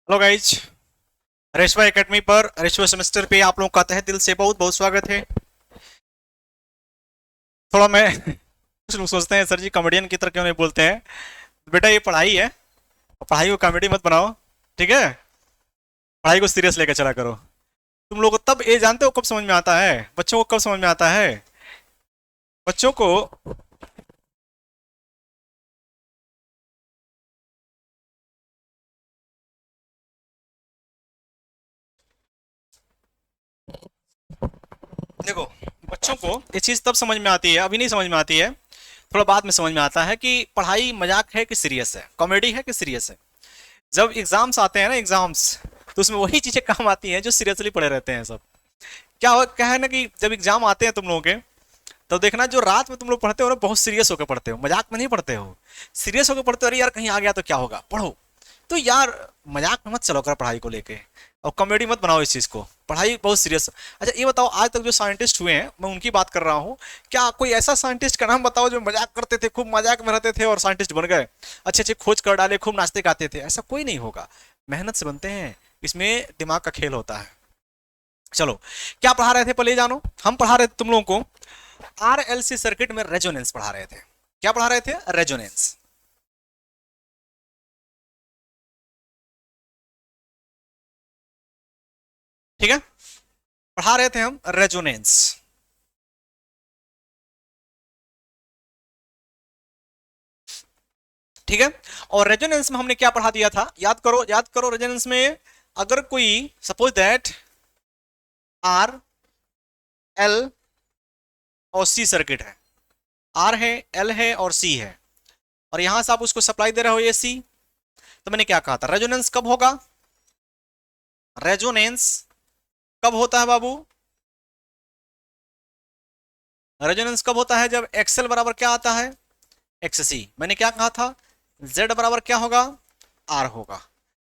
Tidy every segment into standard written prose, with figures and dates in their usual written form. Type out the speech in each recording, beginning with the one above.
Hello guys. रेशवा academy पर रेशवा semester पे आप लोगों का तहे दिल से बहुत बहुत स्वागत है। थोड़ा मैं कुछ लोग सोचते हैं सर जी कॉमेडियन की तरह क्यों नहीं बोलते हैं। बेटा ये पढ़ाई है और पढ़ाई को कॉमेडी मत बनाओ, ठीक है। पढ़ाई को सीरियस लेकर चला करो। तुम लोग को तब ये जानते हो कब समझ में आता है, बच्चों को कब समझ में आता है। बच्चों को देखो, बच्चों को ये चीज़ तब समझ में आती है, अभी नहीं समझ में आती है, थोड़ा बाद में समझ में आता है कि पढ़ाई मजाक है कि सीरियस है, कॉमेडी है कि सीरियस है। जब एग्जाम्स आते हैं ना, एग्जाम्स, तो उसमें वही चीजें काम आती हैं जो सीरियसली पढ़े रहते हैं सब। क्या है ना कि जब एग्जाम आते हैं तुम लोगों के, तब देखना जो रात में तुम लोग पढ़ते हो ना, बहुत सीरियस होकर पढ़ते हो, मजाक में नहीं पढ़ते हो। सीरियस होकर पढ़ते हो, अरे यार कहीं आ गया तो क्या होगा, पढ़ो। तो यार मजाक में मत चलो कर पढ़ाई को लेके, और कॉमेडी मत बनाओ इस चीज को। पढ़ाई बहुत सीरियस। अच्छा ये बताओ, आज तक जो साइंटिस्ट हुए हैं मैं उनकी बात कर रहा हूँ, क्या कोई ऐसा साइंटिस्ट का नाम बताओ जो मजाक करते थे, खूब मजाक में रहते थे और साइंटिस्ट बन गए, अच्छे अच्छे खोज कर डाले, खूब नाचते गाते थे? ऐसा कोई नहीं होगा। मेहनत से बनते हैं, इसमें दिमाग का खेल होता है। चलो, क्या पढ़ा रहे थे पहले ये जानो। हम पढ़ा रहे थे तुम लोगों को आरएलसी सर्किट में रेजोनेंस पढ़ा रहे थे। क्या पढ़ा रहे थे? रेजोनेंस। ठीक है, पढ़ा रहे थे हम रेजोनेंस। ठीक है, और रेजोनेंस में हमने क्या पढ़ा दिया था, याद करो याद करो। रेजोनेंस में अगर कोई सपोज दैट आर एल और सी सर्किट है, आर है, एल है और सी है, और यहां से आप उसको सप्लाई दे रहे हो एसी, तो मैंने क्या कहा था, रेजोनेंस कब होगा? रेजोनेंस कब होता है बाबू? रेजोनेंस कब होता है? जब एक्सएल बराबर क्या आता है? एक्ससी। मैंने क्या कहा था? जेड बराबर क्या होगा? आर होगा।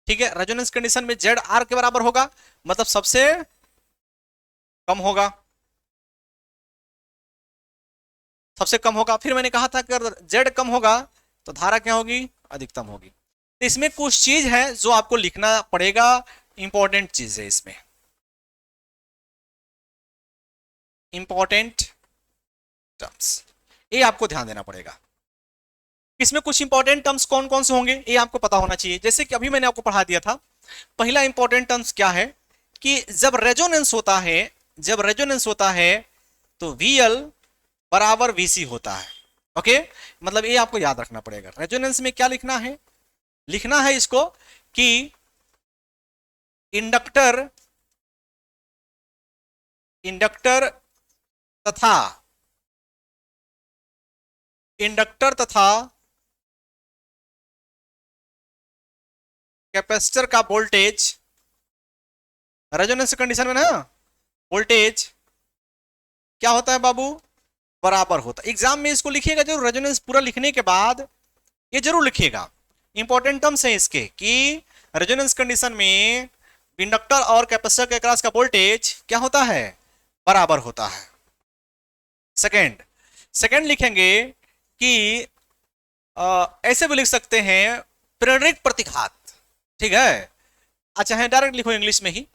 ठीक है, रेजोनेंस कंडीशन में जेड आर के बराबर होगा, मतलब सबसे कम होगा, सबसे कम होगा। फिर मैंने कहा था कि अगर जेड कम होगा तो धारा क्या होगी? अधिकतम होगी। तो इसमें कुछ चीज है जो आपको लिखना पड़ेगा, इंपॉर्टेंट चीज है इसमें, इंपॉर्टेंट टर्म्स, ये आपको ध्यान देना पड़ेगा। इसमें कुछ इंपॉर्टेंट टर्म्स कौन कौन से होंगे ये आपको पता होना चाहिए। जैसे कि अभी मैंने आपको पढ़ा दिया था, पहला इंपॉर्टेंट टर्म्स क्या है कि जब रेजोनेंस होता है, जब रेजोनेंस होता है तो वीएल बराबर वीसी होता है। ओके, मतलब ये आपको याद रखना पड़ेगा। रेजोनेंस में क्या लिखना है? लिखना है इसको कि इंडक्टर, इंडक्टर तथा इंडक्टर तथा कैपेसिटर का वोल्टेज, रेजोनेंस कंडीशन में ना, वोल्टेज क्या होता है बाबू? बराबर होता है। एग्जाम में इसको लिखिएगा जरूर, रेजोनेंस पूरा लिखने के बाद ये जरूर लिखिएगा। इंपॉर्टेंट टर्म्स है इसके कि रेजोनेंस कंडीशन में इंडक्टर और कैपेसिटर के अक्रॉस का वोल्टेज क्या होता है? बराबर होता है। सेकंड, सेकंड लिखेंगे कि ऐसे भी लिख सकते हैं, प्रेरक प्रतिघात। ठीक है, अच्छा है, डायरेक्ट लिखो इंग्लिश में ही,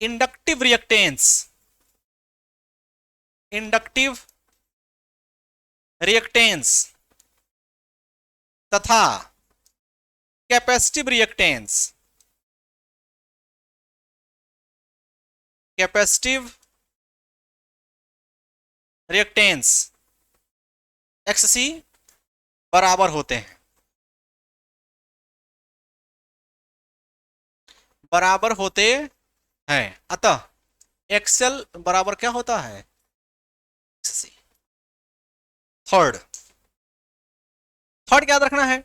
इंडक्टिव रिएक्टेंस, इंडक्टिव रिएक्टेंस तथा कैपेसिटिव रिएक्टेंस, कैपेसिटिव रिएक्टेंस एक्ससी बराबर होते हैं, बराबर होते हैं। अतः एक्सएल बराबर क्या होता है? एक्ससी। थर्ड, थर्ड क्या याद रखना है,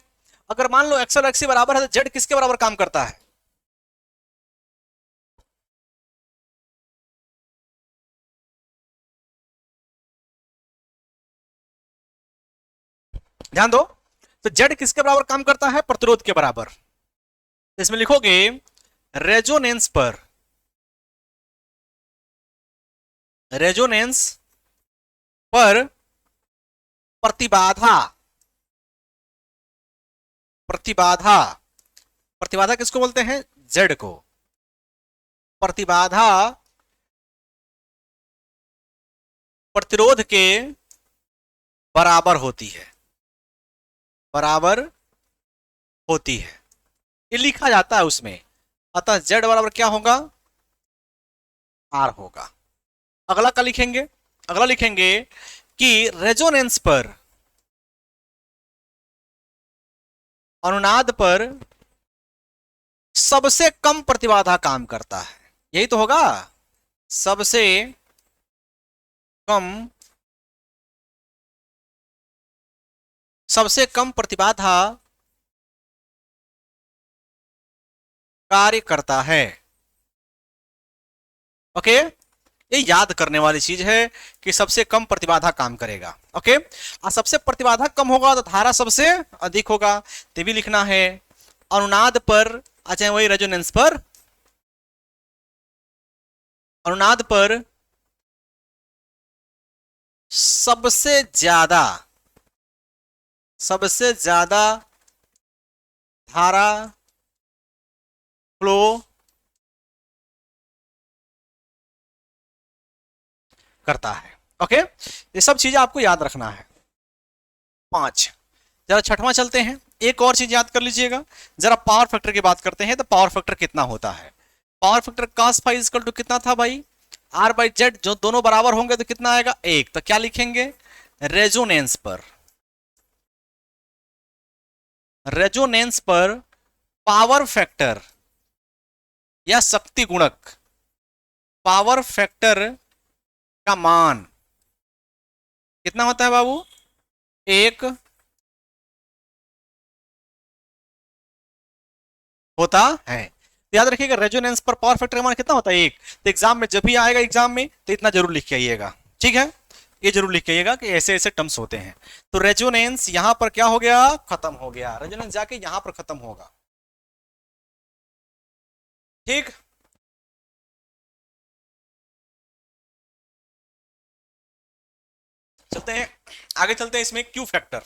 अगर मान लो एक्सएल एक्सी बराबर है तो जेड किसके बराबर काम करता है? ध्यान दो, तो जेड किसके बराबर काम करता है? प्रतिरोध के बराबर। इसमें लिखोगे रेजोनेंस पर, रेजोनेंस पर प्रतिबाधा, प्रतिबाधा, प्रतिबाधा किसको बोलते हैं? Z को प्रतिबाधा प्रतिरोध के बराबर होती है, बराबर होती है, ये लिखा जाता है उसमें। अतः Z बराबर क्या होगा, R होगा। अगला क्या लिखेंगे, अगला लिखेंगे कि रेजोनेंस पर, अनुनाद पर सबसे कम प्रतिबाधा काम करता है, यही तो होगा, सबसे कम, सबसे कम प्रतिबाधा कार्य करता है। ओके, ये याद करने वाली चीज है कि सबसे कम प्रतिबाधा काम करेगा। ओके, और सबसे प्रतिबाधा कम होगा तो धारा सबसे अधिक होगा, तो भी लिखना है अनुनाद पर, अच्छा वही रेजोनेंस पर, अनुनाद पर सबसे ज्यादा, सबसे ज्यादा धारा फ्लो करता है। ओके, ये सब चीजें आपको याद रखना है। 5, जरा छठवां चलते हैं। एक और चीज याद कर लीजिएगा, जरा पावर फैक्टर की बात करते हैं। तो पावर फैक्टर कितना होता है, power factor cos five equal to कितना था भाई, R/Z, जो दोनों बराबर होंगे तो कितना आएगा 1। तो क्या लिखेंगे, रेजोनेंस पर, रेजोनेंस पर पावर फैक्टर या शक्ति गुणक, पावर फैक्टर का मान कितना होता है बाबू, 1 होता है। तो याद रखिएगा रेजोनेंस पर पावर फैक्टर का मान कितना होता है 1। तो एग्जाम में जब भी आएगा, एग्जाम में तो इतना जरूर लिख के आइएगा, ठीक है, ये जरूर लिख के आइएगा कि ऐसे ऐसे टर्म्स होते हैं। तो रेजोनेंस यहां पर क्या हो गया, खत्म हो गया, रेजोनेंस जाके यहां पर खत्म होगा, ठीक। चलते हैं आगे, चलते हैं इसमें क्यू फैक्टर।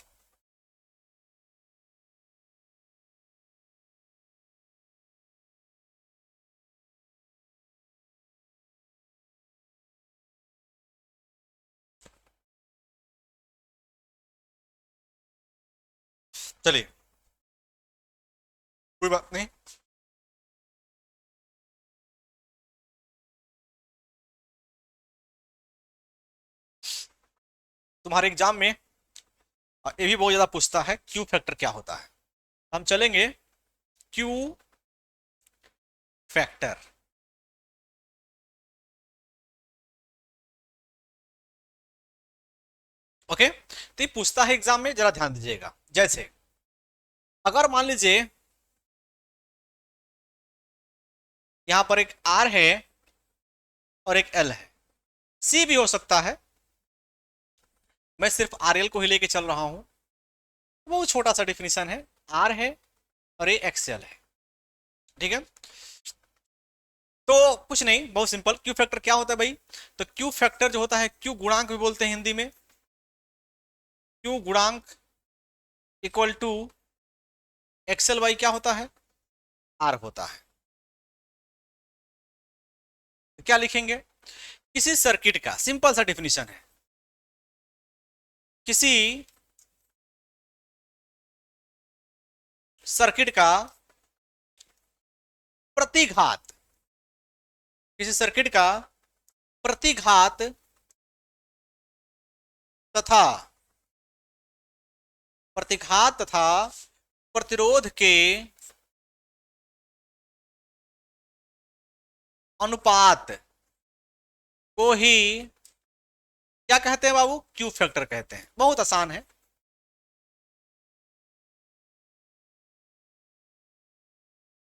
चलिए कोई बात नहीं, तुम्हारे एग्जाम में ये भी बहुत ज्यादा पूछता है क्यू फैक्टर क्या होता है। हम चलेंगे क्यू फैक्टर। ओके, तो ये पूछता है एग्जाम में, जरा ध्यान दीजिएगा। जैसे अगर मान लीजिए यहां पर एक आर है और एक एल है, सी भी हो सकता है, मैं सिर्फ आर एल को ही लेके चल रहा हूं, बहुत छोटा सा डिफिनीशन है, आर है और ये एक्सएल है, ठीक है। तो कुछ नहीं, बहुत सिंपल, क्यू फैक्टर क्या होता है भाई, तो क्यू फैक्टर जो होता है, क्यू गुणांक भी बोलते हैं हिंदी में, क्यू गुणांक इक्वल टू एक्सएल वाई क्या होता है, आर होता है। तो क्या लिखेंगे, किसी सर्किट का, सिंपल सा डिफिनीशन है, किसी सर्किट का प्रतिघात, किसी सर्किट का प्रतिघात तथा प्रतिघात तथा प्रतिरोध के अनुपात को ही क्या कहते हैं बाबू, क्यू फैक्टर कहते हैं। बहुत आसान है,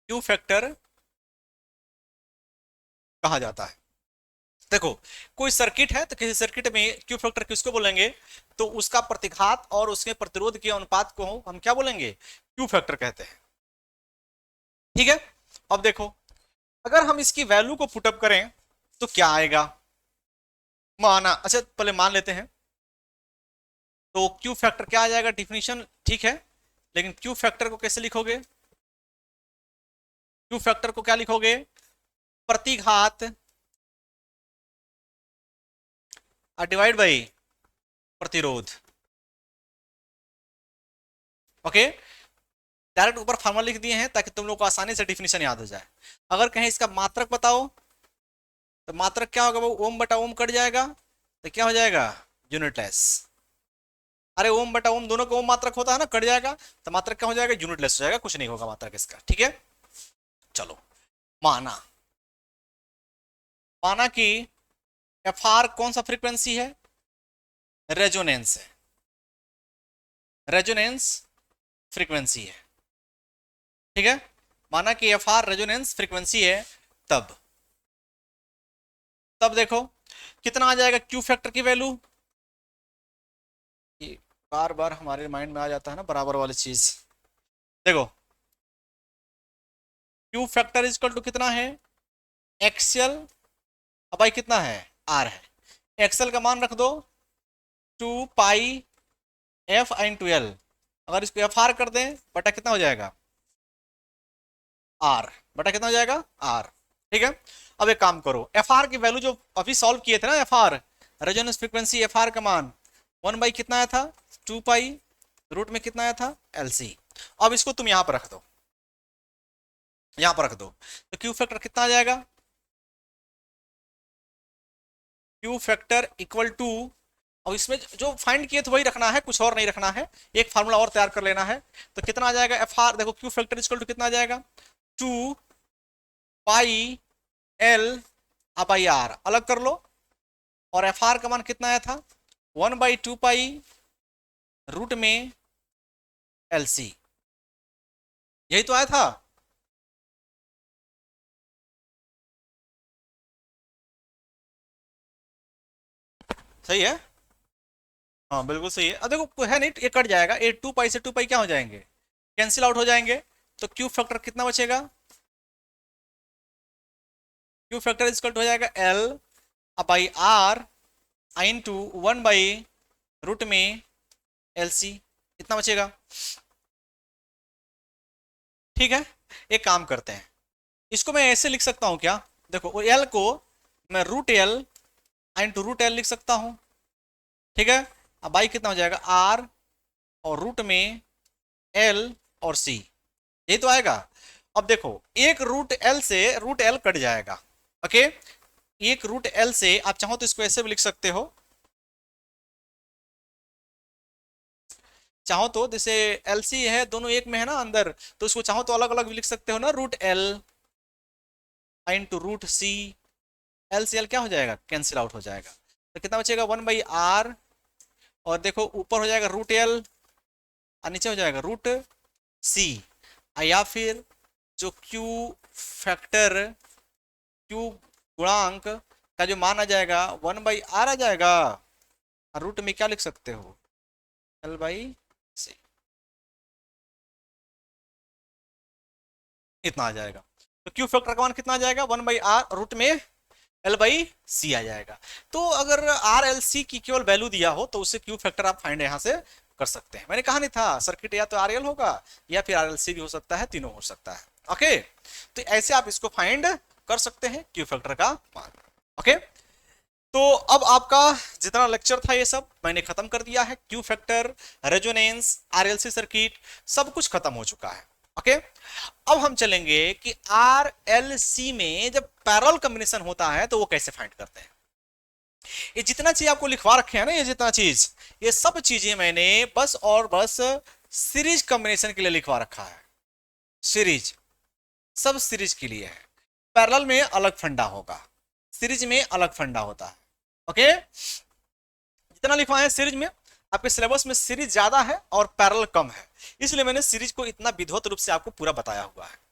क्यू फैक्टर कहा जाता है। देखो कोई सर्किट है, तो किसी सर्किट में क्यू फैक्टर किसको बोलेंगे, तो उसका प्रतिघात और उसके प्रतिरोध के अनुपात को हम क्या बोलेंगे, क्यू फैक्टर कहते हैं, ठीक है। अब देखो अगर हम इसकी वैल्यू को पुटअप करें तो क्या आएगा, माना, अच्छा पहले मान लेते हैं, तो क्यू फैक्टर क्या आ जाएगा, डिफिनीशन ठीक है, लेकिन क्यू फैक्टर को कैसे लिखोगे, क्यू फैक्टर को क्या लिखोगे, प्रतिघात डिवाइड बाई प्रतिरोध। ओके, डायरेक्ट ऊपर फार्मूला लिख दिए हैं ताकि तुम लोग को आसानी से डिफिनेशन याद हो जाए। अगर कहें इसका मात्रक बताओ तो मात्रक क्या होगा, वो ओम बटा ओम कट जाएगा तो क्या हो जाएगा, यूनिटलेस। अरे ओम बटा ओम दोनों का ओम मात्रक होता है ना, कट जाएगा तो मात्रक क्या हो जाएगा, यूनिटलेस हो जाएगा, कुछ नहीं होगा मात्रक इसका। ठीक है, चलो माना, माना कि एफ आर कौन सा फ्रीक्वेंसी है, रेजोनेंस है, रेजोनेंस फ्रीक्वेंसी है। ठीक है, माना कि एफ आर रेजोनेंस फ्रीक्वेंसी है, तब तब देखो कितना आ जाएगा क्यू फैक्टर की वैल्यू। ये बार बार हमारे माइंड में आ जाता है ना बराबर वाली चीज। देखो क्यू फैक्टर इजकल टू कितना है, एक्सएल, अब भाई कितना है, आर है। एक्सएल का मान रख दो 2 पाई एफ इन टू एल, अगर इसको एफ आर कर दें बटा कितना हो जाएगा, आर, बटा कितना हो जाएगा, आर। ठीक है, अब एक काम करो, एफ आर की वैल्यू जो अभी सॉल्व किए थे ना, F R resonance frequency, F R का मान 1 बाई कितना आया था, 2 पाई, रूट में कितना आया था, एल सी। अब इसको तुम यहां पर रख दो, यहां पर रख दो, तो क्यू फैक्टर कितना आ जाएगा, क्यू फैक्टर इक्वल टू, और इसमें जो फाइंड किए थे वही रखना है, कुछ और नहीं रखना है, एक फार्मूला और तैयार कर लेना है। तो कितना आ जाएगा एफ आर, देखो क्यू फैक्टर इक्वल टू कितना आ जाएगा, 2 पाई एल अपाई आर, अलग कर लो, और एफ आर का मान कितना आया था, 1/2 पाई रूट में एल सी, यही तो आया था। सही है, हाँ बिल्कुल सही है। अब देखो है नहीं, ये कट जाएगा, ये 2 पाई से 2 पाई क्या हो जाएंगे, कैंसिल आउट हो जाएंगे, तो क्यू फैक्टर कितना बचेगा, क्यू फैक्टर इक्वल टू हो जाएगा एल अपाई आर इन टू 1/रूट में एल सी, इतना बचेगा। ठीक है, एक काम करते हैं, इसको मैं ऐसे लिख सकता हूं क्या, देखो एल को मैं root L into root L लिख सकता हूं। ठीक है, अब बाई कितना हो जाएगा, आर और रूट में एल और सी, यही तो आएगा। अब देखो एक रूट एल से रूट एल कट जाएगा। ओके, एक रूट एल से आप चाहो तो इसको ऐसे भी लिख सकते हो, चाहो तो जैसे एल सी है दोनों एक में है ना अंदर, तो उसको चाहो तो अलग अलग भी लिख सकते हो ना, root L into root C, L C L क्या हो जाएगा, कैंसिल आउट हो जाएगा, तो कितना बचेगा, 1/आर, और देखो ऊपर हो जाएगा रूट एल और नीचे हो जाएगा रूट सी, या फिर जो क्यू फैक्टर, क्यू गुणांक का जो मान आ जाएगा 1/आर आ जाएगा, और रूट में क्या लिख सकते हो, L/C, इतना आ जाएगा। तो क्यू फैक्टर का मान कितना आ जाएगा, 1/आर रूट में L/C आ जाएगा। तो अगर आर एल सी की केवल वैल्यू दिया हो तो उससे क्यू फैक्टर आप फाइंड यहाँ से कर सकते हैं। मैंने कहा नहीं था सर्किट या तो आर एल होगा या फिर आर एल सी भी हो सकता है, तीनों हो सकता है। ओके, तो ऐसे आप इसको फाइंड कर सकते हैं क्यू फैक्टर का मान। ओके, तो अब आपका जितना लेक्चर था ये सब मैंने खत्म कर दिया है, Q factor, resonance, RLC circuit, सब कुछ खत्म हो चुका है। ओके, अब हम चलेंगे कि आरएलसी में जब पैरेलल कॉम्बिनेशन होता है तो वो कैसे फाइंड करते हैं। ये जितना चीज आपको लिखवा रखे हैं ना, ये जितना चीज, ये सब चीजें मैंने बस और बस सीरीज कॉम्बिनेशन के लिए लिखवा रखा है। सीरीज सब सीरीज के लिए है, पैरेलल में अलग फंडा होगा, सीरीज में अलग फंडा होता है। ओके, जितना लिखवाए हैं सीरीज में, आपके सिलेबस में सीरीज ज्यादा है और पैरेलल कम है, इसलिए मैंने सीरीज को इतना विधिवत रूप से आपको पूरा बताया हुआ है।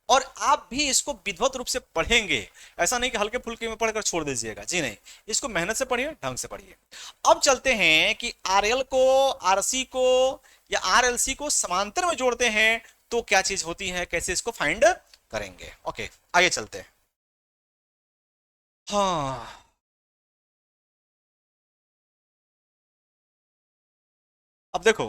और आप भी इसको विधिवत रूप से पढ़ेंगे, ऐसा नहीं कि हल्के फुल्के में पढ़कर छोड़ दीजिएगा, जी नहीं, इसको मेहनत से पढ़िए, ढंग से पढ़िए। अब चलते हैं कि आरएल को, आरसी को या आरएलसी को समांतर में जोड़ते हैं तो क्या चीज होती है, कैसे इसको फाइंड करेंगे। ओके, आगे चलते हैं। हाँ, अब देखो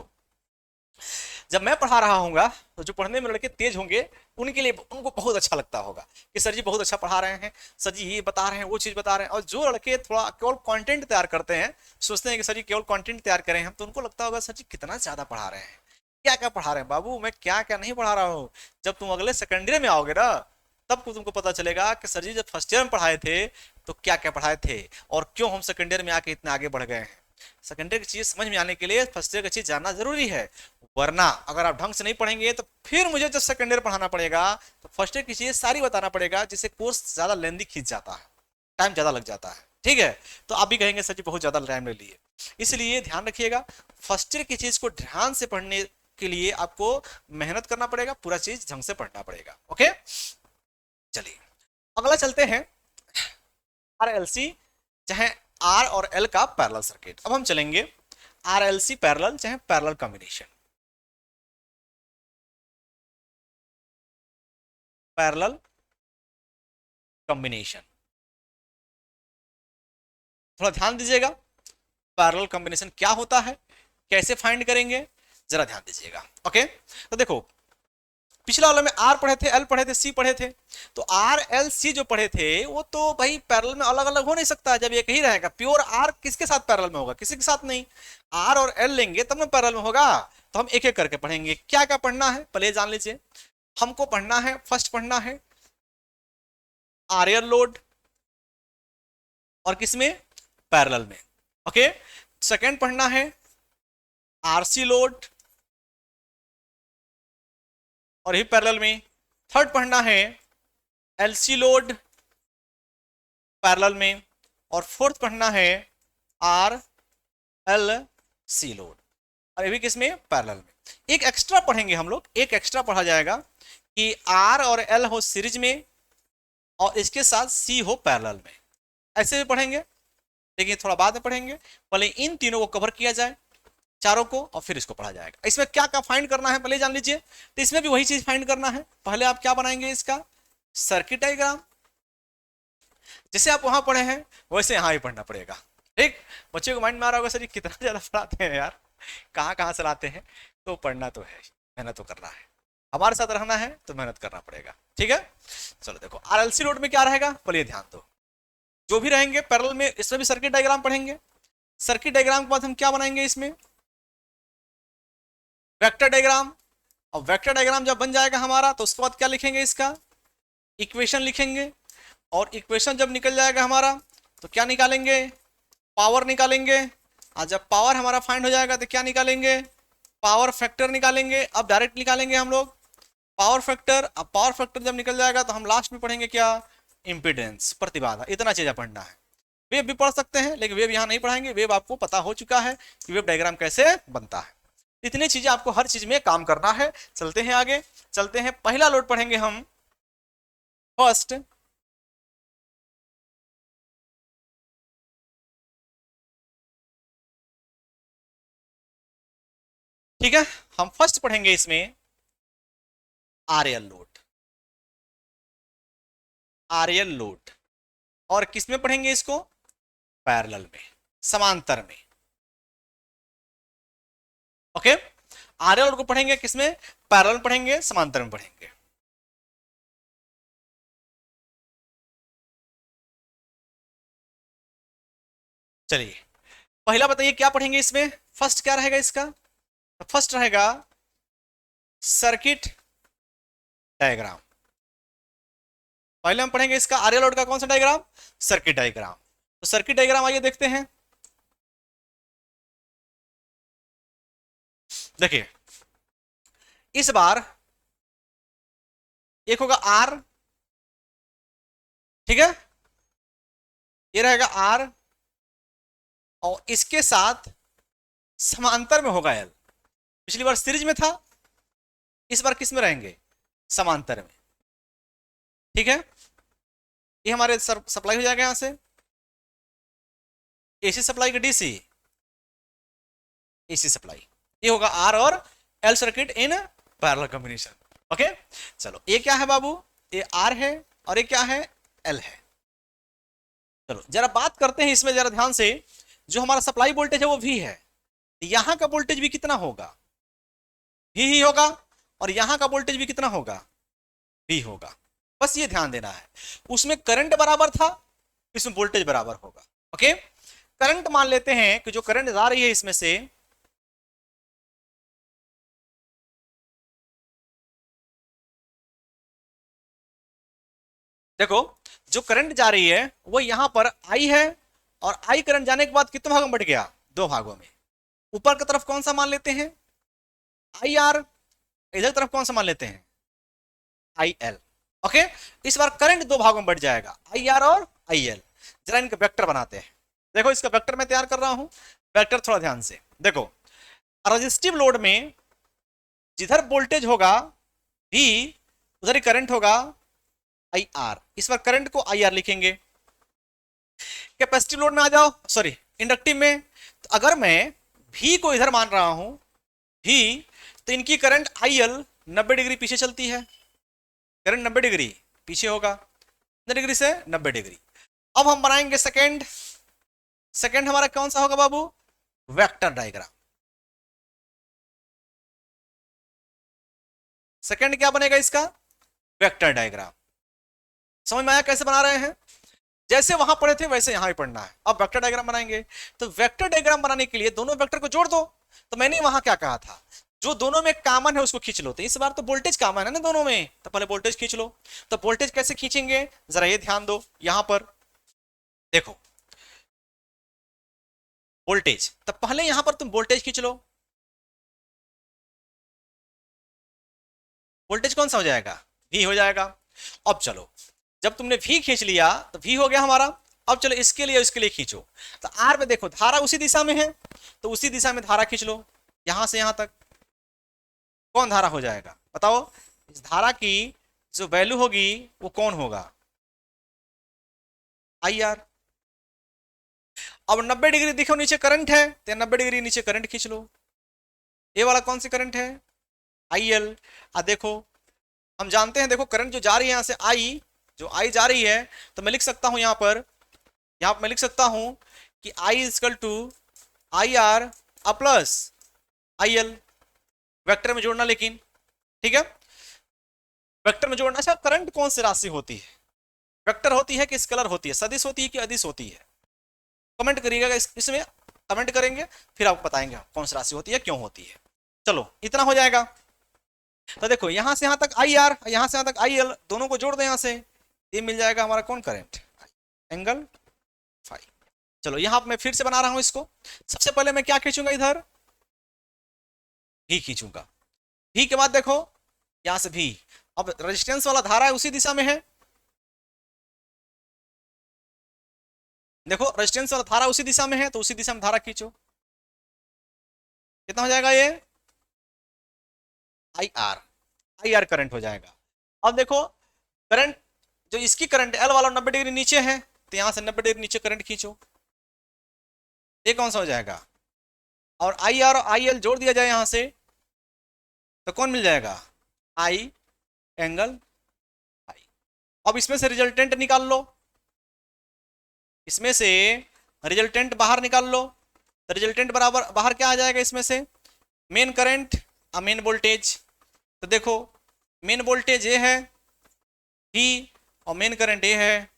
जब मैं पढ़ा रहा हूँगा तो जो पढ़ने में लड़के तेज होंगे उनके लिए उनको बहुत अच्छा लगता होगा कि सर जी बहुत अच्छा पढ़ा रहे हैं, सर जी ये बता रहे हैं, वो चीज़ बता रहे हैं। और जो लड़के थोड़ा केवल कंटेंट तैयार करते हैं, सोचते हैं कि सर जी केवल कंटेंट तैयार करें हम, तो उनको लगता होगा सर जी कितना ज़्यादा पढ़ा रहे हैं, क्या क्या पढ़ा रहे हैं बाबू, मैं क्या क्या नहीं पढ़ा रहा हूँ। जब तुम अगले सेकेंड ईयर में आओगे ना, तब तुमको पता चलेगा कि सर जी जब फर्स्ट ईयर में पढ़ाए थे तो क्या क्या पढ़ाए थे और क्यों हम सेकेंड ईयर में आके इतने आगे बढ़ गए हैं। सेकेंड ईयर की चीज समझ में आने के लिए फर्स्ट ईयर की चीज जानना जरूरी है, वरना अगर आप ढंग से नहीं पढ़ेंगे तो फिर मुझे जब सेकेंड ईयर पढ़ाना पड़ेगा तो फर्स्ट ईयर की चीज सारी बताना पड़ेगा, जिससे कोर्स ज्यादा लेंदी खींच जाता है, टाइम ज्यादा लग जाता है। ठीक है, तो आप भी कहेंगे सर जी बहुत ज्यादा टाइम ले लिए, इसलिए ध्यान रखिएगा फर्स्ट ईयर की चीज को ध्यान से पढ़ने के लिए आपको मेहनत करना पड़ेगा, पूरा चीज ढंग से पढ़ना पड़ेगा। ओके, चलिए अगला चलते हैं, आरएलसी चाहे आर और एल का पैरेलल सर्किट। अब हम चलेंगे आरएलसी पैरेलल चाहे पैरेलल कॉम्बिनेशन। पैरेलल कॉम्बिनेशन थोड़ा ध्यान दीजिएगा, पैरेलल कॉम्बिनेशन क्या होता है, कैसे फाइंड करेंगे, जरा ध्यान दीजिएगा। ओके, तो देखो पिछला वाला में आर पढ़े थे, एल पढ़े थे, सी पढ़े थे, तो आर एल सी जो पढ़े थे वो तो भाई पैरेलल में अलग अलग हो नहीं सकता, जब एक ही रहेगा। प्योर आर किसके साथ पैरेलल में होगा, किसी के साथ नहीं। आर और एल लेंगे तब ना पैरेलल में होगा, तो हम एक एक करके पढ़ेंगे। क्या क्या पढ़ना है पहले जान लीजिए। हमको पढ़ना है, फर्स्ट पढ़ना है आरएल लोड, और किसमें, पैरेलल में। ओके, सेकेंड पढ़ना है आरसी लोड, और ये पैरेलल में। थर्ड पढ़ना है एलसी लोड, पैरेलल में। और फोर्थ पढ़ना है आर एल सी लोड, और ये भी किसमें, पैरेलल में। एक एक्स्ट्रा पढ़ेंगे हम लोग, एक एक्स्ट्रा पढ़ा जाएगा कि आर और एल हो सीरीज में और इसके साथ सी हो पैरेलल में, ऐसे भी पढ़ेंगे, लेकिन थोड़ा बाद में पढ़ेंगे। पहले इन तीनों को कवर किया जाए, चारों को, और फिर इसको पढ़ा जाएगा। इसमें क्या क्या फाइंड करना है पहले जान लीजिए। तो इसमें भी वही चीज फाइंड करना है। पहले आप क्या बनाएंगे, इसका सर्किट डायग्राम, जैसे आप वहां पढ़े हैं वैसे यहाँ भी पढ़ना पड़ेगा। ठीक, बच्चे को माइंड में आ रहा होगा सर ये कितना ज्यादा पढ़ाते हैं यार, कहाँ कहाँ से लाते हैं। तो पढ़ना तो है, मेहनत तो करना है, हमारे साथ रहना है तो मेहनत करना पड़ेगा। ठीक है, चलो देखो आरएलसी रोड में क्या रहेगा पहले ध्यान दो। जो भी रहेंगे पैरेलल में, इसमें भी सर्किट डायग्राम पढ़ेंगे। सर्किट डायग्राम के बाद हम क्या बनाएंगे, इसमें वेक्टर डायग्राम। और वेक्टर डायग्राम जब बन जाएगा हमारा, तो उसके बाद क्या लिखेंगे, इसका इक्वेशन लिखेंगे। और इक्वेशन जब निकल जाएगा हमारा, तो क्या निकालेंगे, पावर निकालेंगे। और जब पावर हमारा फाइंड हो जाएगा तो क्या निकालेंगे, पावर फैक्टर निकालेंगे। अब डायरेक्ट निकालेंगे हम लोग पावर फैक्टर। अब पावर फैक्टर जब निकल जाएगा तो हम लास्ट में पढ़ेंगे क्या, इम्पीडेंस, प्रतिबाधा। इतना चीज़ पढ़ना है। वेव भी पढ़ सकते हैं, लेकिन वेव यहाँ नहीं पढ़ाएंगे, वेव आपको पता हो चुका है कि वेव डायग्राम कैसे बनता है। इतनी चीजें आपको हर चीज में काम करना है। चलते हैं आगे, चलते हैं पहला लोड पढ़ेंगे हम फर्स्ट। ठीक है, हम फर्स्ट पढ़ेंगे इसमें आरएल लोड, आरएल लोड। और किसमें पढ़ेंगे इसको, पैरेलल में, समांतर में। ओके, आरएल लोड को पढ़ेंगे किसमें, पैरेलल पढ़ेंगे, समांतर में पढ़ेंगे। चलिए पहला बताइए क्या पढ़ेंगे इसमें, फर्स्ट क्या रहेगा इसका, फर्स्ट रहेगा सर्किट डायग्राम। पहले हम पढ़ेंगे इसका आरएल लोड का कौन सा डायग्राम, सर्किट डायग्राम। तो सर्किट डायग्राम आइए देखते हैं। देखिए इस बार एक होगा आर, ठीक है, ये रहेगा आर, और इसके साथ समांतर में होगा एल। पिछली बार सीरीज में था, इस बार किस में रहेंगे, समांतर में। ठीक है, ये हमारे सप्लाई हो जाएगा यहां से, एसी सप्लाई का डीसी, एसी सप्लाई। ये होगा आर और L circuit in parallel combination. Okay, चलो ये क्या है बाबू, ये आर है और ये क्या है, एल है। चलो जरा बात करते हैं इसमें, जरा ध्यान से। जो हमारा सप्लाई वोल्टेज है वो वी है, यहां का वोल्टेज भी कितना होगा, ही होगा, और यहां का वोल्टेज भी कितना होगा, भी होगा। बस ये ध्यान देना है, उसमें करंट बराबर था, इसमें वोल्टेज बराबर होगा। ओके, करंट मान लेते हैं कि जो करंट जा रही है इसमें से, देखो जो करंट जा रही है वो यहां पर आई है, और आई करंट जाने के बाद कितने भागों में बढ़ गया, दो भागों में। ऊपर की तरफ कौन सा मान लेते हैं, आई आर, इधर तरफ कौन सा मान लेते हैं, आई एल। ओके, इस बार करंट दो भागों में बढ़ जाएगा, आई आर और आई एल। जरा इनके वेक्टर बनाते हैं। देखो इसका वेक्टर मैं तैयार कर रहा हूं, वेक्टर थोड़ा ध्यान से देखो। रजिस्टिव लोड में जिधर वोल्टेज होगा भी, उधर ही करंट होगा, आई आर। इस बार करंट को आई आर लिखेंगे। कैपेसिटिव लोड में आ जाओ, सॉरी इंडक्टिव में, तो अगर मैं भी को इधर मान रहा हूं, भी, तो इनकी करंट आई एल 90 डिग्री पीछे चलती है, करंट 90 डिग्री पीछे होगा, 90 डिग्री से 90 डिग्री। अब हम बनाएंगे सेकेंड, सेकेंड हमारा कौन सा होगा बाबू, वेक्टर डायग्राम। सेकेंड क्या बनेगा इसका, वेक्टर डायग्राम। समझ में आया कैसे बना रहे हैं, जैसे वहां पढ़े थे वैसे यहां भी पढ़ना है। अब वेक्टर डायग्राम बनाएंगे, तो वेक्टर डायग्राम बनाने के लिए दोनों वेक्टर को जोड़ दो। तो मैंने वहां क्या कहा था, जो दोनों में कॉमन है उसको खींच लो। तो इस बार तो वोल्टेज कॉमन है ना दोनों में, तो पहले वोल्टेज खींच लो। तो वोल्टेज कैसे खींचेंगे, जरा ये ध्यान दो। यहां पर देखो वोल्टेज, तो पहले यहां पर तुम वोल्टेज खींच लो। वोल्टेज कौन सा हो जाएगा, V हो जाएगा। अब चलो, जब तुमने V खींच लिया तो V हो गया हमारा। अब चलो इसके लिए इसके लिए खींचो। तो R में देखो धारा उसी दिशा में है, तो उसी दिशा में धारा खींच लो, यहां से यहां तक। कौन धारा हो जाएगा बताओ, इस धारा की जो वैल्यू होगी वो कौन होगा, आई आर। अब 90 डिग्री देखो नीचे करंट है, तो 90 डिग्री नीचे करंट खींच लो। ये वाला कौन सी करंट है, आई एल। देखो हम जानते हैं, देखो करंट जो जा रही है यहां से आई, जो आई जा रही है, तो मैं लिख सकता हूं यहां पर मैं लिख सकता हूं कि I equal to I R plus I L. Vector में जोड़ना, लेकिन ठीक है, वेक्टर में जोड़ना। अच्छा, करंट कौन सी राशि होती है, वेक्टर होती है कि स्केलर होती है, सदिश होती है कि अदिश होती है, कमेंट करिएगा इसमें, कमेंट करेंगे फिर आपको बताएंगे कौन सी राशि होती है, क्यों होती है। चलो इतना हो जाएगा। तो देखो यहां से यहां तक आई आर, यहां से यहां तक आई एल, दोनों को जोड़ दो यहां से, ये मिल जाएगा हमारा कौन, करंट, एंगल फाई। चलो यहां मैं फिर से बना रहा हूं इसको। सबसे पहले मैं क्या खींचूंगा, इधर भी खींचूंगा। भी के बाद देखो यहां से भी, अब रेजिस्टेंस वाला धारा है उसी दिशा में है, देखो रेजिस्टेंस वाला धारा उसी दिशा में है, तो उसी दिशा में धारा खींचो। कितना हो जाएगा ये, I R, I R current हो जाएगा। अब देखो करंट, जो इसकी करंट एल वाला 90 डिग्री नीचे है, तो यहां से 90 डिग्री नीचे करंट खींचो, ये कौन सा हो जाएगा। और आई आर और आई एल जोड़ दिया जाए यहां से, तो कौन मिल जाएगा, आई एंगल आई। अब इसमें से रिजल्टेंट निकाल लो, इसमें से रिजल्टेंट बाहर निकाल लो। तो रिजल्टेंट बराबर बाहर क्या आ जाएगा इसमें से, मेन करंट और मेन वोल्टेज। तो देखो मेन वोल्टेज ये है V, और मेन करंट ये है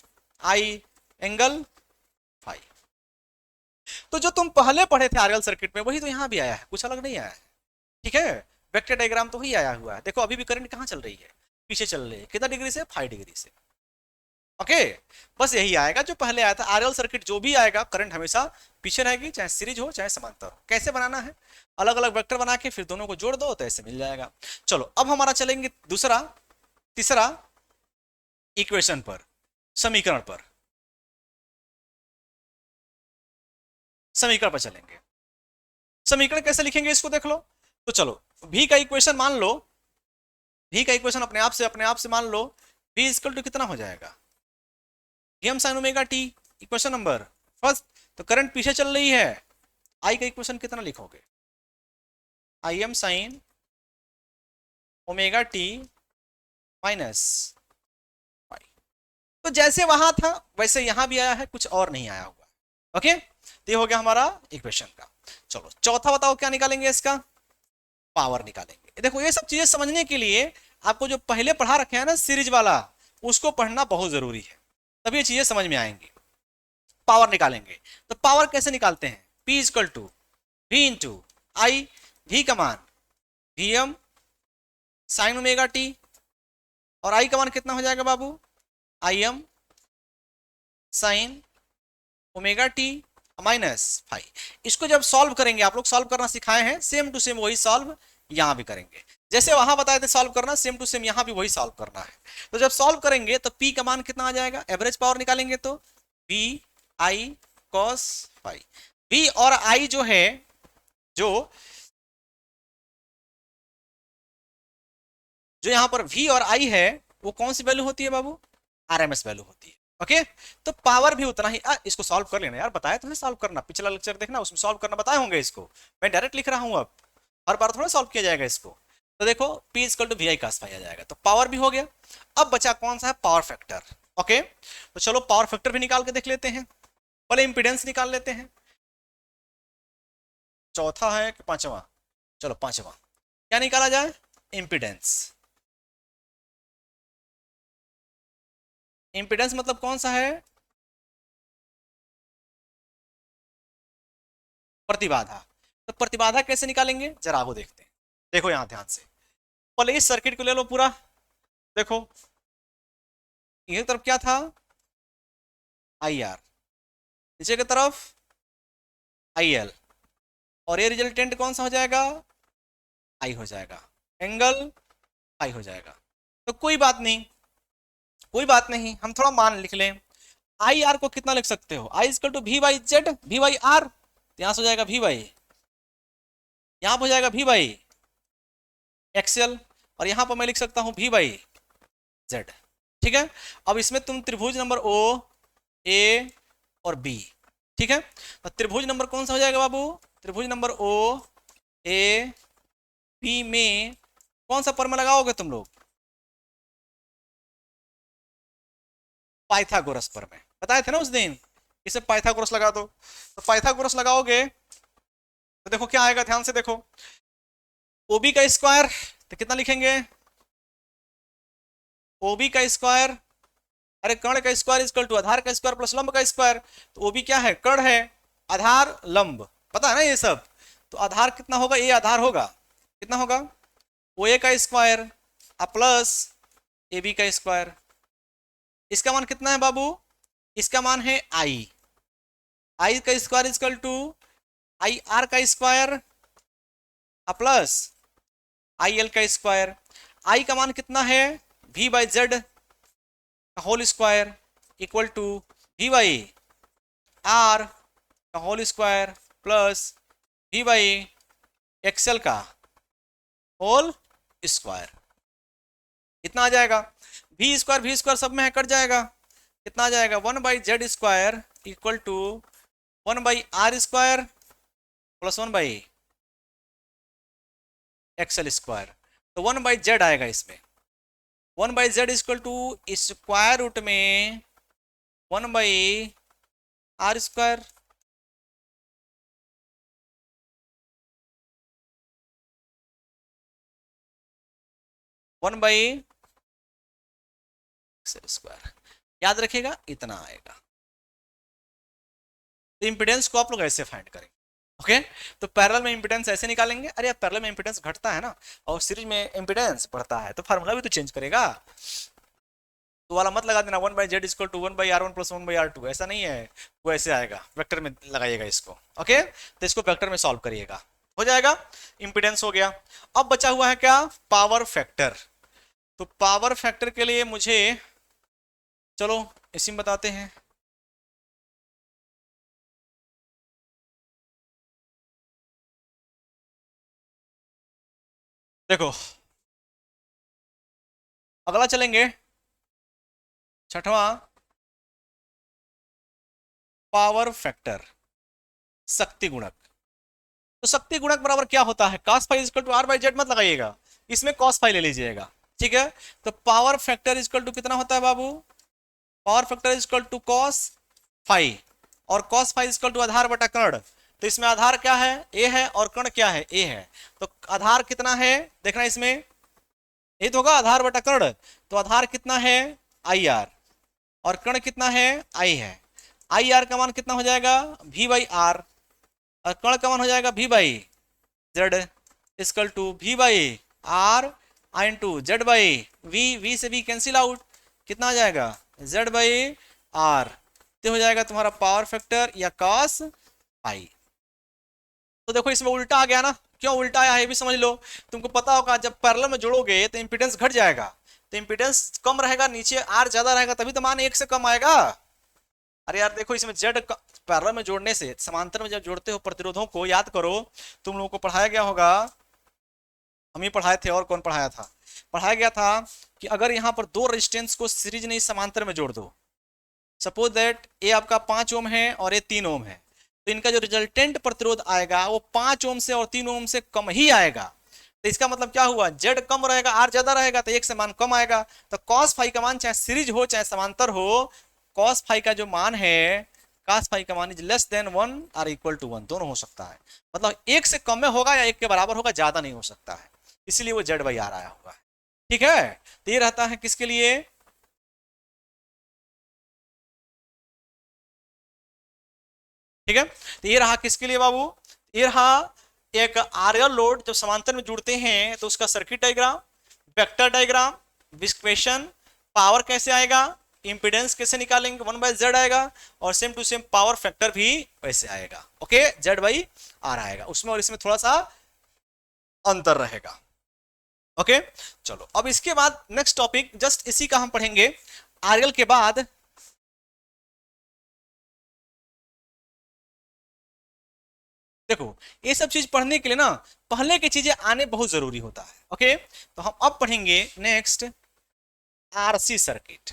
I एंगल फाई। तो जो तुम पहले पढ़े थे आरएल सर्किट में वही तो यहाँ भी आया है, कुछ अलग नहीं आया है। ठीक है, वेक्टर डायग्राम तो ही आया हुआ है। देखो अभी भी करंट कहाँ चल रही है, पीछे चल रही है, कितना डिग्री से, 5 डिग्री से। ओके, बस यही आएगा जो पहले आया था। आरएल सर्किट जो भी आएगा करंट हमेशा पीछे रहेगी, चाहे सीरीज हो चाहे समांतर हो। कैसे बनाना है, अलग अलग वेक्टर बना के फिर दोनों को जोड़ दो तो ऐसे मिल जाएगा। चलो अब हमारा चलेंगे दूसरा, तीसरा इक्वेशन पर, समीकरण पर, समीकरण पर चलेंगे। समीकरण कैसे लिखेंगे इसको देख लो। तो चलो v का इक्वेशन मान लो, v का इक्वेशन अपने आप से मान लो, v इक्वल टू कितना हो जाएगा, m sin omega t। Equation number first, तो करंट पीछे चल रही है, i का इक्वेशन कितना लिखोगे, im sin omega t minus. तो जैसे वहां था वैसे यहां भी आया है, कुछ और नहीं आया हुआ। ओके, तो ये हो गया हमारा इक्वेशन का। चलो चौथा बताओ क्या निकालेंगे इसका, पावर निकालेंगे। देखो ये सब चीजें समझने के लिए आपको जो पहले पढ़ा रखे हैं ना सीरीज वाला, उसको पढ़ना बहुत जरूरी है, तभी ये चीजें समझ में आएंगी। पावर निकालेंगे तो पावर कैसे निकालते हैं, P equal to V into I, V का मान Vm साइन ओमेगा टी, और I का मान कितना हो जाएगा बाबू, Im sine omega T minus five. इसको जब सॉल्व करेंगे, आप लोग सॉल्व करना सिखाए हैं, सेम टू सेम वही सॉल्व यहां भी करेंगे, जैसे वहां बताए थे सॉल्व करना, सेम टू सेम यहां भी वही सॉल्व करना है। तो जब सॉल्व करेंगे तो P का मान कितना आ जाएगा, एवरेज पावर निकालेंगे तो V I cos five. V और I जो है, जो जो यहां पर V और I है, वो कौन सी वैल्यू होती है बाबू, RMS वैल्यू होती है। ओके, तो पावर भी उतना ही, इसको सॉल्व कर लेना यार, बताया तुम्हें सॉल्व करना, पिछला लेक्चर देखना उसमें सॉल्व करना बताए होंगे, इसको मैं डायरेक्ट लिख रहा हूं, अब हर बार थोड़ा सॉल्व किया जाएगा इसको। तो देखो P equal to VI cos five आ जाएगा, तो पावर भी हो गया। अब बचा कौन सा है, पावर फैक्टर। ओके, तो चलो पावर फैक्टर भी निकाल के देख लेते हैं, पहले इंपीडेंस निकाल लेते हैं। चौथा है कि पांचवा, चलो पांचवा, क्या निकाला जाए, इंपीडेंस। इंपीडेंस मतलब कौन सा है, प्रतिबाधा। तो प्रतिबाधा कैसे निकालेंगे जरा वो देखते हैं। देखो यहां ध्यान से, पहले इस सर्किट को ले लो पूरा, देखो एक तरफ क्या था, IR, नीचे की तरफ IL, और ये रिजल्टेंट कौन सा हो जाएगा, I हो जाएगा, एंगल I हो जाएगा। तो कोई बात नहीं, कोई बात नहीं, हम थोड़ा मान लिख लें। IR को कितना लिख सकते हो, I equal to V by Z, V by R, यहां से हो जाएगा V बाई, यहां पर हो जाएगा V बाई एक्सएल, और यहां पर मैं लिख सकता हूं V बाई जेड। ठीक है, अब इसमें तुम त्रिभुज नंबर O A और B, ठीक है, तो त्रिभुज नंबर कौन सा हो जाएगा बाबू, त्रिभुज नंबर O A B में कौन सा फॉर्मूला लगाओगे तुम लोग, पाइथागोरस पर में बताए थे ना उस दिन, इसे पाइथागोरस लगा दो। तो पाइथागोरस लगाओगे तो देखो क्या आएगा, ध्यान से देखो, OB का स्क्वायर, तो कितना लिखेंगे, OB का स्क्वायर, अरे कर्ण का स्क्वायर इक्वल टू आधार का स्क्वायर प्लस लंब का स्क्वायर। तो OB क्या है, कर्ण है, आधार लंब, पता है ना ये सब। तो आधार कितना होगा, ये आधार होगा, कितना होगा, OA का स्क्वायर प्लस AB का स्क्वायर। इसका मान कितना है बाबू, इसका मान है I का स्क्वायर इक्वल टू IR का स्क्वायर प्लस IL का स्क्वायर। I का मान कितना है, V बाई जेड का whole square equal to V by R का whole square plus V by XL का होल स्क्वायर। कितना आ जाएगा, V स्क्वायर सब में है, कट जाएगा, कितना आ जाएगा, 1/z square equal to 1/r square plus 1/xl square. तो 1/z आएगा इसमें, 1/z equal to square root में 1/r स्क्वायर, स्क्वायर, याद रखिएगा इतना आएगा। तो इंपिडेंस को आप लोग ऐसे फाइंड करेंगे। ओके, तो पैरेलल में इंपिडेंस ऐसे निकालेंगे। अरे यार पैरेलल में इंपिडेंस घटता है ना, और सीरीज में इंपिडेंस बढ़ता है, तो फार्मूला भी तो चेंज करेगा। तो वाला मत लगा देना 1/z equal to 1/r1 plus 1/r2, ऐसा नहीं है, वो ऐसे आएगा, वेक्टर में लगाइएगा इसको। ओके, तो इसको वेक्टर में सॉल्व करिएगा, हो जाएगा, इंपिडेंस हो गया। अब बचा हुआ है क्या, पावर फैक्टर। तो पावर फैक्टर के लिए मुझे, चलो इसी में बताते हैं। देखो अगला चलेंगे, छठवां, पावर फैक्टर, शक्ति गुणक। तो शक्ति गुणक बराबर क्या होता है, cos five equal to r/z मत लगाइएगा, इसमें cos फाइव ले लीजिएगा, ठीक है। तो पावर फैक्टर इक्वल टू कितना होता है बाबू, power factor equal to cos five, और cos फाइव इक्वल टू आधार बटा कर्ण, तो इसमें आधार क्या है, ए है, और कण क्या है, ए है। तो आधार कितना है देखना इसमें, ये तो होगा आधार बटा कण, तो आधार कितना है आई आर, और कण कितना है आई है। आई आर का मान कितना हो जाएगा v बाई आर, और कण का मान हो जाएगा v by Z equal to v by R into Z by v से v कैंसिल आउट, कितना आ जाएगा z बाई आर, तो हो जाएगा तुम्हारा पावर फैक्टर या cos पाई। तो देखो इसमें उल्टा आ गया ना, क्यों उल्टा आया ये भी समझ लो। तुमको पता होगा जब पैरेलल में जोड़ोगे तो इंपीडेंस घट जाएगा, तो इंपीडेंस कम रहेगा, नीचे आर ज्यादा रहेगा, तभी तो मान 1 से कम आएगा। अरे यार देखो इसमें जेड पैरेलल में जोड़ने से, समांतर में जब जोड़ते हो प्रतिरोधों को, याद करो तुम लोगों को पढ़ाया गया होगा, हम ही पढ़ाए थे और कौन पढ़ाया था, पढ़ाया गया था कि अगर यहाँ पर दो रेजिस्टेंस को सीरीज नहीं समांतर में जोड़ दो, सपोज दैट ये आपका 5 ओम है और ये 3 ओम है, तो इनका जो रिजल्टेंट प्रतिरोध आएगा वो 5 ओम से और 3 ओम से कम ही आएगा। तो इसका मतलब क्या हुआ, जेड कम रहेगा आर ज्यादा रहेगा, तो एक से मान कम आएगा। तो कॉस फाई का मान चाहे सीरीज हो चाहे समांतर हो, कॉस फाई का जो मान है, कॉस फाई का मान इज लेस देन 1 और इक्वल टू 1, दोनों हो सकता है। मतलब एक से कम में होगा या एक के बराबर होगा, ज्यादा नहीं हो सकता है, इसीलिए वो जेड बाई आर आया होगा। ठीक है, तो ये रहता है किसके लिए, ठीक है, तो ये रहा किसके लिए बाबू, ये रहा एक आरएल लोड जब समांतर में जुड़ते हैं तो उसका सर्किट डायग्राम, वेक्टर डायग्राम, विस्क्वेशन, पावर कैसे आएगा, इंपीडेंस कैसे निकालेंगे, 1/z आएगा, और same to same power factor भी वैसे आएगा। ओके, जेड बाई आर आएगा उसमें, और इसमें थोड़ा सा अंतर रहेगा। ओके चलो, अब इसके बाद नेक्स्ट टॉपिक जस्ट इसी का हम पढ़ेंगे आरएल के बाद। देखो ये सब चीज पढ़ने के लिए ना पहले की चीजें आने बहुत जरूरी होता है। ओके, तो हम अब पढ़ेंगे next RC circuit.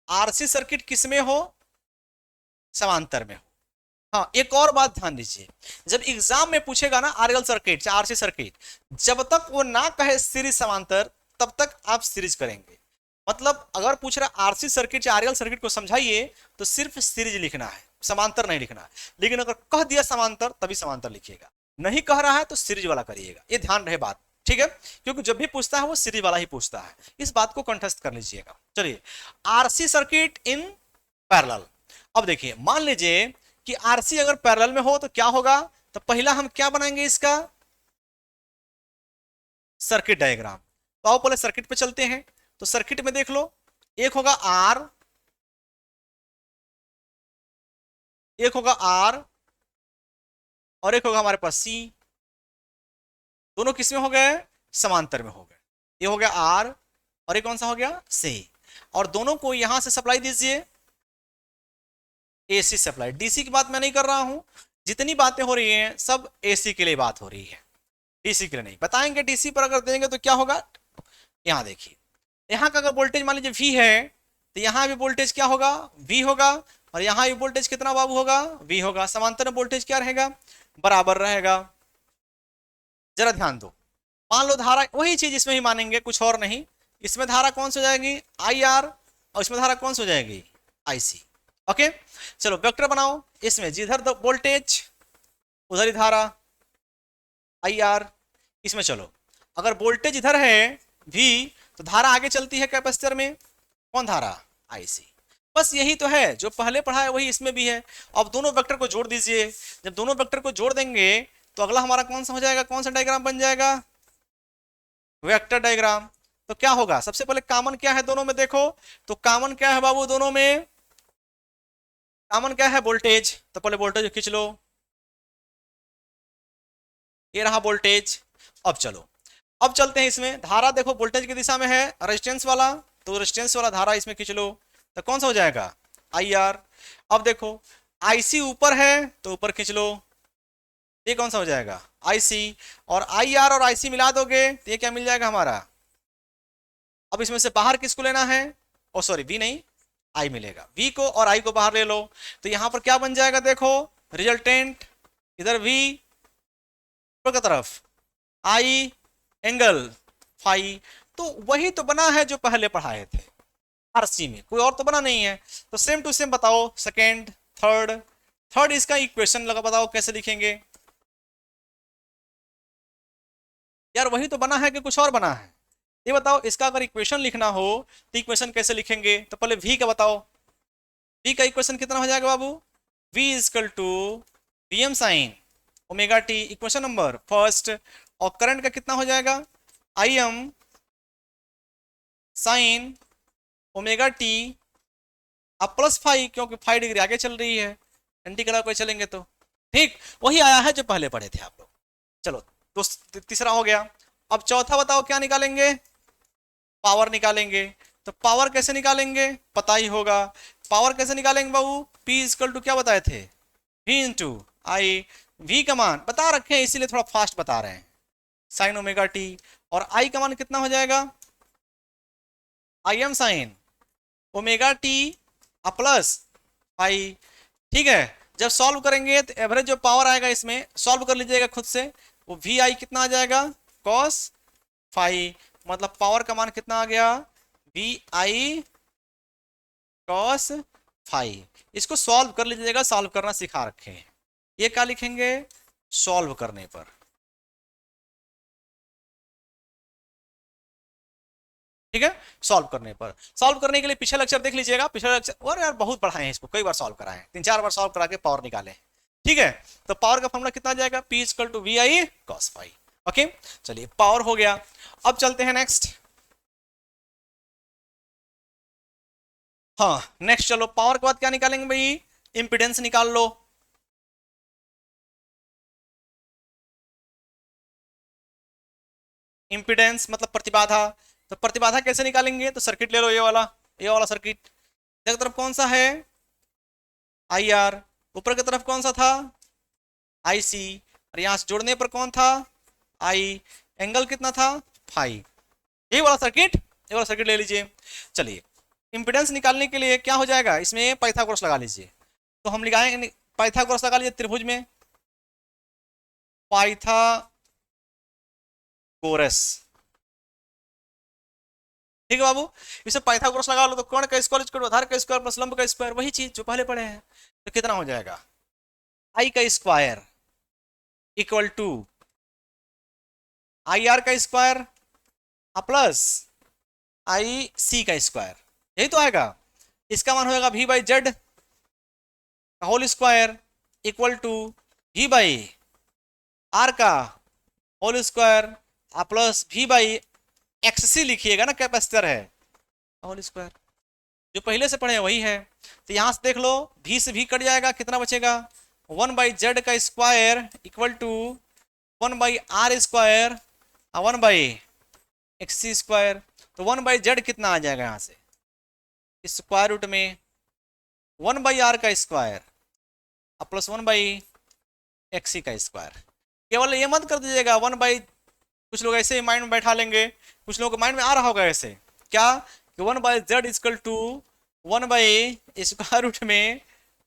RC circuit किसमें हो, समांतर में हो। हाँ, एक और बात ध्यान दीजिए, जब एग्जाम में पूछेगा ना आरएल सर्किट या आरसी सर्किट, जब तक वो ना कहे सीरीज समांतर तब तक आप सीरीज करेंगे। मतलब अगर पूछ रहा आरसी सर्किट या आरएल सर्किट को समझाइए तो सिर्फ सीरीज लिखना है, समांतर नहीं लिखना है। लेकिन अगर कह दिया समांतर तभी समांतर लिखिएगा, नहीं कह रहा है तो सीरीज वाला करिएगा, ये ध्यान रहे बात। ठीक है, क्योंकि जब भी पूछता है वो सीरीज वाला ही पूछता है, इस बात को कंठस्थ कर लीजिएगा। चलिए, आरसी सर्किट इन पैरेलल। अब देखिए मान लीजिए कि आरसी अगर पैरेलल में हो तो क्या होगा, तो पहला हम क्या बनाएंगे इसका सर्किट डायग्राम। तो आओ पहले सर्किट पे चलते हैं। तो सर्किट में देख लो, एक होगा आर, एक होगा आर, और एक होगा हमारे पास सी। दोनों किस में हो गए, समांतर में हो गए। ये हो गया आर और ये कौन सा हो गया सी, और दोनों को यहां से सप्लाई दीजिए एसी सप्लाई। डीसी की बात मैं नहीं कर रहा हूं, जितनी बातें हो रही हैं सब एसी के लिए बात हो रही है, डीसी के लिए नहीं। बताएंगे डीसी पर अगर देंगे तो क्या होगा, यहां देखिए, यहां का अगर वोल्टेज मान लीजिए V है तो यहां भी वोल्टेज क्या होगा V होगा, और यहां भी वोल्टेज कितना बाबू होगा V होगा। समांतर में वोल्टेज क्या रहेगा, बराबर रहेगा। जरा ध्यान दो, मान लो धारा, वही चीज इसमें ही मानेंगे, कुछ और नहीं। इसमें धारा कौन सी हो जाएगी IR, और इसमें धारा कौन सी हो जाएगी IC। ओके चलो वेक्टर बनाओ, इसमें जिधर वोल्टेज उधर ही धारा IR। इसमें चलो अगर वोल्टेज इधर है V तो धारा आगे चलती है कैपेसिटर में, कौन धारा IC। बस यही तो है जो पहले पढ़ा है वही इसमें भी है। अब दोनों वेक्टर को जोड़ दीजिए, जब दोनों वेक्टर को जोड़ देंगे तो अगला हमारा कौन सा हो जाएगा, कौन सा डायग्राम बन जाएगा, वेक्टर डायग्राम। तो क्या होगा, सबसे पहले कॉमन क्या है दोनों में, देखो तो कॉमन क्या है बाबू दोनों में, कॉमन क्या है वोल्टेज। तो पहले वोल्टेज खींच लो, ये रहा वोल्टेज। अब चलो अब चलते हैं इसमें, धारा देखो वोल्टेज की दिशा में है रेजिस्टेंस वाला, तो रेजिस्टेंस वाला धारा इसमें खींच लो, तो कौन सा हो जाएगा IR। अब देखो IC ऊपर है तो ऊपर खींच लो, ये कौन सा हो जाएगा IC, और IR और IC मिला दोगे तो ये क्या मिल जाएगा हमारा। अब इसमें से बाहर किसको लेना है, ओ सॉरी V नहीं I मिलेगा, V को और I को बाहर ले लो, तो यहां पर क्या बन जाएगा, देखो रिजल्टेंट इधर V की तरफ I एंगल फाई, तो वही तो बना है जो पहले पढ़ाए थे आरसी में, कोई और तो बना नहीं है। तो सेम टू सेम बताओ, सेकेंड थर्ड थर्ड इसका इक्वेशन लगा, बताओ कैसे लिखेंगे यार, वही तो बना है कि कुछ और बना है, ये बताओ। इसका अगर इक्वेशन लिखना हो तो इक्वेशन कैसे लिखेंगे, तो पहले v का बताओ, v का इक्वेशन कितना हो जाएगा बाबू, v equal to vm sine omega T, equation number first. और करंट का कितना हो जाएगा, im साइन ओमेगा टी अब प्लस 5, क्योंकि 5 डिग्री आगे चल रही है, एंटी क्लॉक पे चलेंगे तो ठीक वही आया है जो पहले पढ़े थे आप लोग। चलो तीसरा हो गया। अब चौथा बताओ क्या निकालेंगे, पावर निकालेंगे। तो पावर कैसे निकालेंगे पता ही होगा, पावर कैसे निकालेंगे बाबू, P इजकल टू क्या बताए थे, V इंटू आई, V का मान बता रखे हैं इसीलिए थोड़ा फास्ट बता रहे हैं, साइन ओमेगा टी, और I का मान कितना हो जाएगा, im sine omega T plus pi. ठीक है, जब सॉल्व करेंगे तो एवरेज जो पावर आएगा इसमें सॉल्व कर लीजिएगा खुद से, वो वी आई कितना आ जाएगा, कॉस फाई, मतलब पावर का मान कितना आ गया, वी आई कॉस फाई। इसको सॉल्व कर लीजिएगा, सॉल्व करना सिखा रखे हैं। ये क्या लिखेंगे, सॉल्व करने पर, ठीक है, सॉल्व करने पर। सॉल्व करने के लिए पिछला लेक्चर देख लीजिएगा, पिछला लेक्चर और यार बहुत पढ़ाए हैं इसको, कई बार सॉल्व कराए हैं, 3-4 बार सॉल्व करा के पावर निकाले। ठीक है, तो पावर का फॉर्मूला कितना आ जाएगा, P equal to V I cos phi. Okay, चलिए पावर हो गया। अब चलते हैं नेक्स्ट। हाँ नेक्स्ट चलो, पावर के बाद क्या निकालेंगे भाई, इंपिडेंस निकाल लो। इंपिडेंस मतलब प्रतिबाधा, तो प्रतिबाधा कैसे निकालेंगे, तो सर्किट ले लो, ये वाला सर्किट। एक तरफ कौन सा है, आई आर, ऊपर की तरफ कौन सा था, आई सी, और यहां से जोड़ने पर कौन था, आई, एंगल कितना था, फाई। ये वाला सर्किट, ये वाला सर्किट ले लीजिए। चलिए इंपिडेंस निकालने के लिए क्या हो जाएगा, इसमें पाइथागोरस लगा लीजिए। तो हम लगाएंगे पाइथागोरस, लगा लीजिए त्रिभुज में, पाइथागोरस। ठीक है बाबू, इसे पाइथागोरस लगा लो तो कर्ण का स्क्वायर इक्वल टू आधार का स्क्वायर प्लस लंब का स्क्वायर, वही चीज जो पहले पढ़े हैं। तो कितना हो जाएगा, आई का square equal to I R का स्क्वायर प्लस आई सी का स्क्वायर, यही तो आएगा। इसका मान होगा v by Z whole square equal to v by R का whole square plus v by X C लिखिएगा ना, कैपेसिटर है, होल स्क्वायर, जो पहले से पढ़े वही है। तो यहां से देख लो, v से v कट जाएगा, कितना बचेगा, 1 बाई जेड का square equal to 1 by R square 1 by X C square. तो 1 बाई जेड कितना आ जाएगा यहाँ से, स्क्वायर रूट में 1 बाई आर का स्क्वायर प्लस 1 बाई एक्स सी का स्क्वायर। केवल ये मत कर दीजिएगा 1 बाई, कुछ लोग ऐसे ही माइंड में बैठा लेंगे, कुछ लोगों को माइंड में आ रहा होगा ऐसे क्या, कि 1 by Z equal to 1 by square root में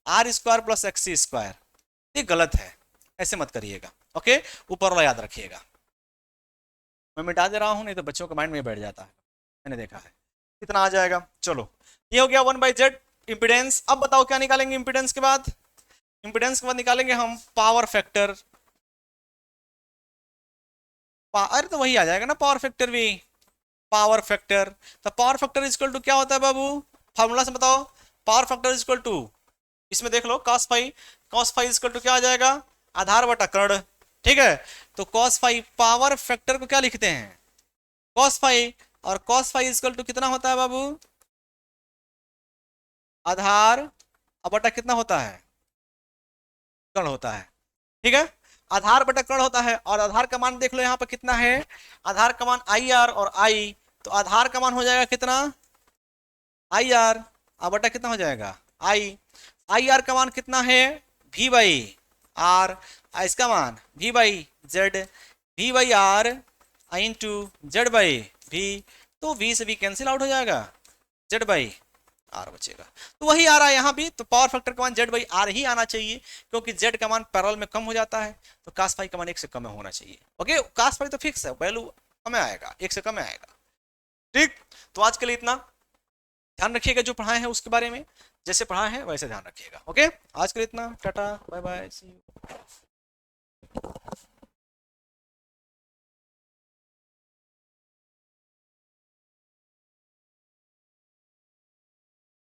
R square plus X C square. ये गलत है, ऐसे मत करिएगा। ओके, ऊपर वाला याद रखिएगा, मैं मिटा दे रहा हूँ नहीं तो बच्चों के माइंड में बैठ जाता है, मैंने देखा है। कितना आ जाएगा, चलो ये हो गया 1 बाई जेड इंपिडेंस। अब बताओ क्या निकालेंगे इंपिडेंस के बाद, इंपिडेंस के बाद निकालेंगे हम पावर फैक्टर। अरे तो वही आ जाएगा ना पावर फैक्टर भी, पावर फैक्टर। तो पावर फैक्टर इक्वल टू क्या होता है बाबू, फार्मूला से बताओ, पावर फैक्टर इक्वल टू, इसमें देख लो cos phi, cos phi equal to क्या आ जाएगा, आधार बटा कर्ण। ठीक है, तो cos फाई, पावर फैक्टर को क्या लिखते हैं, cos फाई, और cos फाई इक्वल टू कितना होता है बाबू, आधार बटा कितना होता है, कर्ण होता है। ठीक है, आधार बटा कर्ण होता है, और आधार का मान देख लो यहाँ पर कितना है, आधार का मान आई आर और आई, तो आधार का मान हो जाएगा कितना, आई आर बटा कितना हो जाएगा, आई, आई आर का मान कितना है, v बाई आर, इसका मान v by Z, v by R into Z by v, तो v से v कैंसिल आउट हो जाएगा, जेड बाई आर बचेगा। तो वही आ रहा है यहाँ भी, तो पावर फैक्टर का मान जेड बाई आर ही आना चाहिए, क्योंकि जेड का मान पैरेलल में कम हो जाता है, तो cos फाई का मान 1 से कम होना चाहिए। ओके, cos फाई तो फिक्स है, वैल्यू कम आएगा, 1 से कम आएगा। ठीक, तो आज के लिए इतना, ध्यान रखिएगा जो पढ़ाए हैं उसके बारे में। जैसे पढ़ा है वैसे ध्यान रखिएगा। ओके, आज के लिए इतना, tata bye bye, see you.